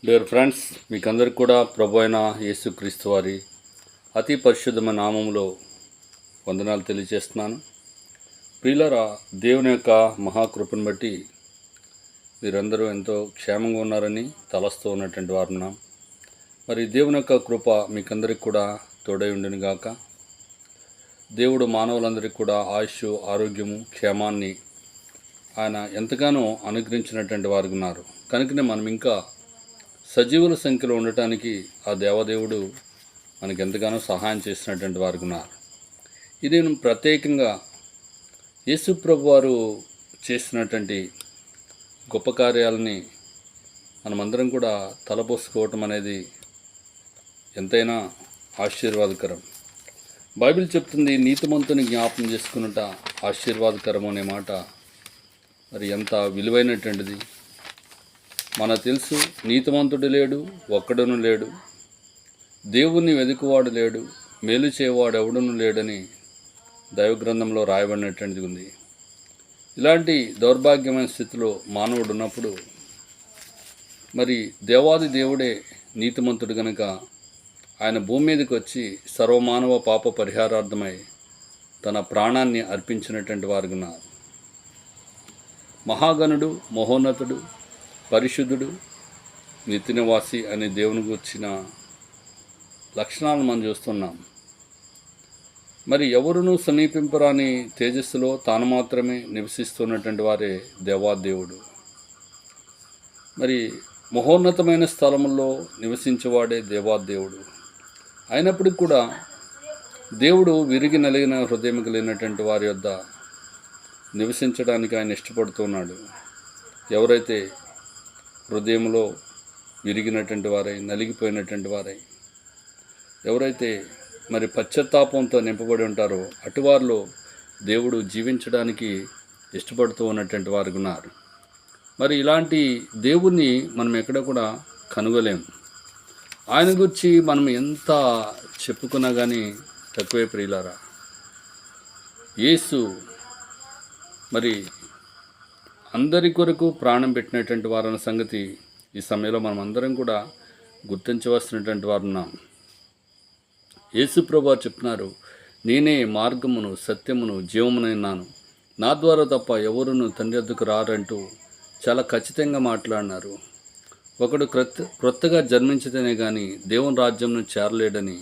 Dear friends, మీకందరికి కూడా ప్రభు అయిన యేసుక్రీస్తు వారి అతి పరిశుద్ధమైన నామములో వందనాలు తెలియజేస్తున్నాను. ప్రియులారా, దేవుని యొక్క మహాకృపను బట్టి మీరందరూ ఎంతో క్షేమంగా ఉన్నారని తలస్తూ ఉన్నటువంటి వారున్నాం. మరి దేవుని యొక్క కృప మీకందరికి కూడా తోడై ఉండును గాక. దేవుడు మానవులందరికీ కూడా ఆయుష్, ఆరోగ్యము, క్షేమాన్ని ఆయన ఎంతగానో అనుగ్రహించినటువంటి వారు ఉన్నారు. కనుకనే మనం ఇంకా సజీవుల సంఖ్యలో ఉండటానికి ఆ దేవదేవుడు మనకు ఎంతగానో సహాయం చేసినటువంటి వారు ఉన్నారు. ఇది ప్రత్యేకంగా యేసు ప్రభు వారు చేసినటువంటి గొప్ప కార్యాలని మనమందరం కూడా తలపోసుకోవటం అనేది ఎంతైనా ఆశీర్వాదకరం. బైబిల్ చెప్తుంది, నీతిమంతుని జ్ఞాపకం చేసుకున్నట ఆశీర్వాదకరం అనే మాట మరి ఎంత విలువైనటువంటిది. మనకు తెలుసు, నీతిమంతుడు లేడు, ఒక్కడును లేడు, దేవుణ్ణి వెతుకువాడు లేడు, మేలు చేయవాడు ఎవడును లేడని దైవగ్రంథంలో రాయబడినటువంటిది ఉంది. ఇలాంటి దౌర్భాగ్యమైన స్థితిలో మానవుడు ఉన్నప్పుడు మరి దేవాది దేవుడే నీతిమంతుడు కనుక ఆయన భూమి మీదకి వచ్చి సర్వమానవ పాప పరిహారార్థమై తన ప్రాణాన్ని అర్పించినటువంటి వారు ఉన్నారు. మహాగణుడు, మహోన్నతుడు, పరిశుద్ధుడు, నిత్యనివాసి అనే దేవునికి వచ్చిన లక్షణాలను మనం చూస్తున్నాం. మరి ఎవరునూ సమీపింపరాని తేజస్సులో తాను మాత్రమే నివసిస్తున్నటువంటి వారే దేవాదేవుడు. మరి మహోన్నతమైన స్థలముల్లో నివసించేవాడే దేవాదేవుడు. అయినప్పటికీ కూడా దేవుడు విరిగి నలిగిన హృదయం కలిగినటువంటి వారి యొద్ద నివసించడానికి ఆయన ఇష్టపడుతున్నాడు. ఎవరైతే హృదయంలో విరిగినటువంటి వారై, నలిగిపోయినటువంటి వారై, ఎవరైతే మరి పశ్చాత్తాపంతో నింపబడి ఉంటారో అటువారిలో దేవుడు జీవించడానికి ఇష్టపడుతూ ఉన్నటువంటి వారు ఉన్నారు. మరి ఇలాంటి దేవుణ్ణి మనం ఎక్కడ కూడా కనుగొలేము. ఆయన గురించి మనం ఎంత చెప్పుకున్నా కానీ తక్కువే ప్రియులారా. యేసు మరి అందరి కొరకు ప్రాణం పెట్టినటువంటి వారన్న సంగతి ఈ సమయంలో మనం అందరం కూడా గుర్తించవలసినటువంటి వారు ఉన్నాం. యేసు ప్రభువు చెప్తున్నారు, నేనే మార్గమును, సత్యమును, జీవమునైనాను, నా ద్వారా తప్ప ఎవరును తండ్రి వద్దకు రారంటూ చాలా ఖచ్చితంగా మాట్లాడినారు. ఒకడు క్రొత్తగా జన్మించితేనే కానీ దేవుని రాజ్యంను చేరలేడని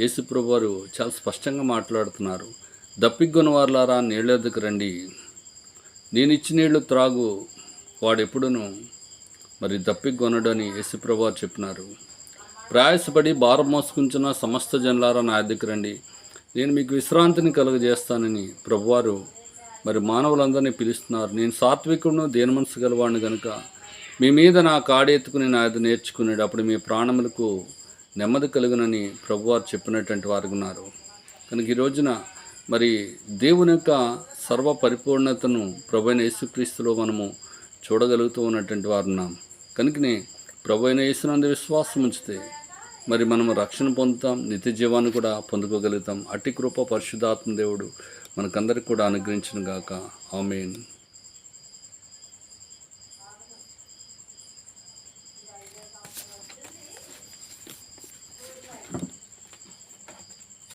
యేసు ప్రభువారు చాలా స్పష్టంగా మాట్లాడుతున్నారు. దప్పిగొన్న వారులారా, నీళ్ళ వద్దకు రండి, నేనిచ్చి నీళ్లు త్రాగు, వాడెప్పుడును మరి దప్పిగొనడని యేసు ప్రభువారు చెప్పినారు. ప్రయాసపడి భారం మోసుకుంటున్న సమస్త జనులారా నా దగ్గర రండి, నేను మీకు విశ్రాంతిని కలుగజేస్తానని ప్రభువారు మరి మానవులందరినీ పిలుస్తున్నారు. నేను సాత్వికుడును, దేని మనసు గలవాడిని కనుక మీ మీద నా కాడెత్తుకుని నా అది నేర్చుకునేది, అప్పుడు మీ ప్రాణములకు నెమ్మది కలుగునని ప్రభువారు చెప్పినటువంటి వారు ఉన్నారు. కనుక ఈ రోజున మరి దేవుని యొక్క సర్వ పరిపూర్ణతను ప్రభు అయిన యేసుక్రీస్తులో మనము చూడగలుగుతూ ఉన్నటువంటి వారు ఉన్నాం. కనుకనే ప్రభు అయిన యేసునందు విశ్వాసం ఉంచితే మరి మనము రక్షణ పొందుతాం, నిత్య జీవాన్ని కూడా పొందుకోగలుగుతాం. అట్టి కృప పరిశుద్ధాత్మ దేవుడు మనకందరికి కూడా అనుగ్రహించును గాక. ఆమేన్.